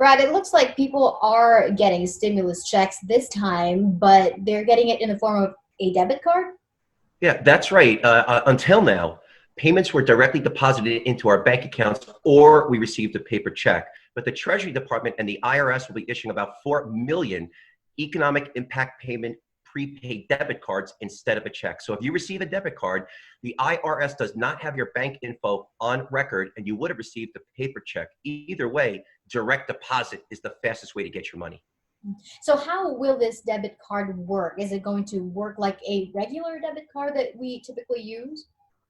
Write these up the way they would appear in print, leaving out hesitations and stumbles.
Brad, it looks like people are getting stimulus checks this time, but they're getting it in the form of a debit card. Yeah, that's right. Until now, payments were directly deposited into our bank accounts or we received a paper check. But the Treasury Department and the IRS will be issuing about 4 million economic impact payment prepaid debit cards instead of a check. So if you receive a debit card, the IRS does not have your bank info on record and you would have received a paper check. Either way, direct deposit is the fastest way to get your money. So how will this debit card work? Is it going to work like a regular debit card that we typically use?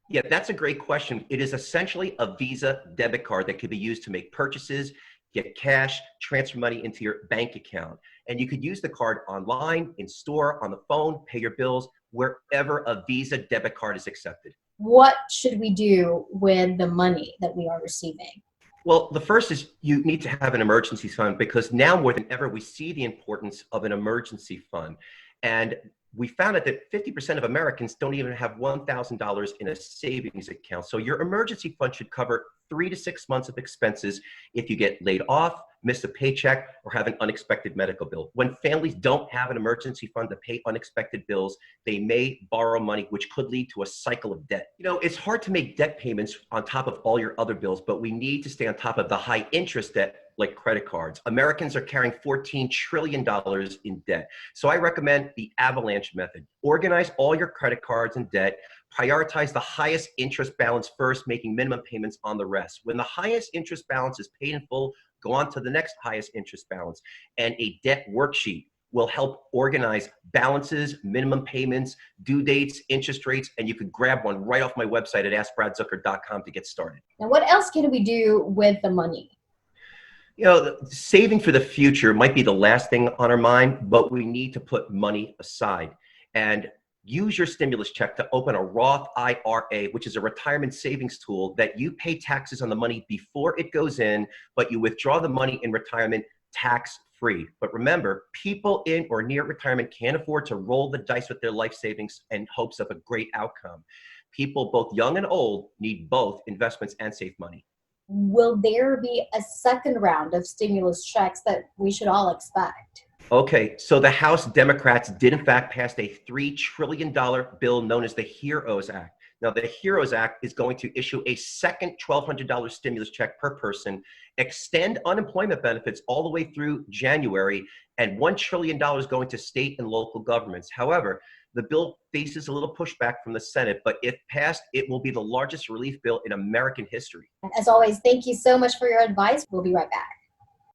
Yeah, that's a great question. It is essentially a Visa debit card that could be used to make purchases, get cash, transfer money into your bank account. And you could use the card online, in store, on the phone, pay your bills, wherever a Visa debit card is accepted. What should we do with the money that we are receiving? Well, the first is you need to have an emergency fund because now more than ever, we see the importance of an emergency fund. And we found out that 50% of Americans don't even have $1,000 in a savings account. So your emergency fund should cover 3 to 6 months of expenses if you get laid off, miss a paycheck, or have an unexpected medical bill. When families don't have an emergency fund to pay unexpected bills, they may borrow money, which could lead to a cycle of debt. You know, it's hard to make debt payments on top of all your other bills, but we need to stay on top of the high interest debt like credit cards. Americans are carrying $14 trillion in debt. So I recommend the avalanche method. Organize all your credit cards and debt, prioritize the highest interest balance first, making minimum payments on the rest. When the highest interest balance is paid in full, go on to the next highest interest balance. And a debt worksheet will help organize balances, minimum payments, due dates, interest rates, and you could grab one right off my website at askbradzucker.com to get started. Now, what else can we do with the money? You know, saving for the future might be the last thing on our mind, but we need to put money aside and use your stimulus check to open a Roth IRA, which is a retirement savings tool that you pay taxes on the money before it goes in, but you withdraw the money in retirement tax free. But remember, people in or near retirement can't afford to roll the dice with their life savings in hopes of a great outcome. People, both young and old, need both investments and safe money. Will there be a second round of stimulus checks that we should all expect? Okay, so the House Democrats did in fact pass a $3 trillion bill known as the HEROES Act. Now, the HEROES Act is going to issue a second $1,200 stimulus check per person, extend unemployment benefits all the way through January, and $1 trillion going to state and local governments. However, the bill faces a little pushback from the Senate, but if passed, it will be the largest relief bill in American history. As always, thank you so much for your advice. We'll be right back.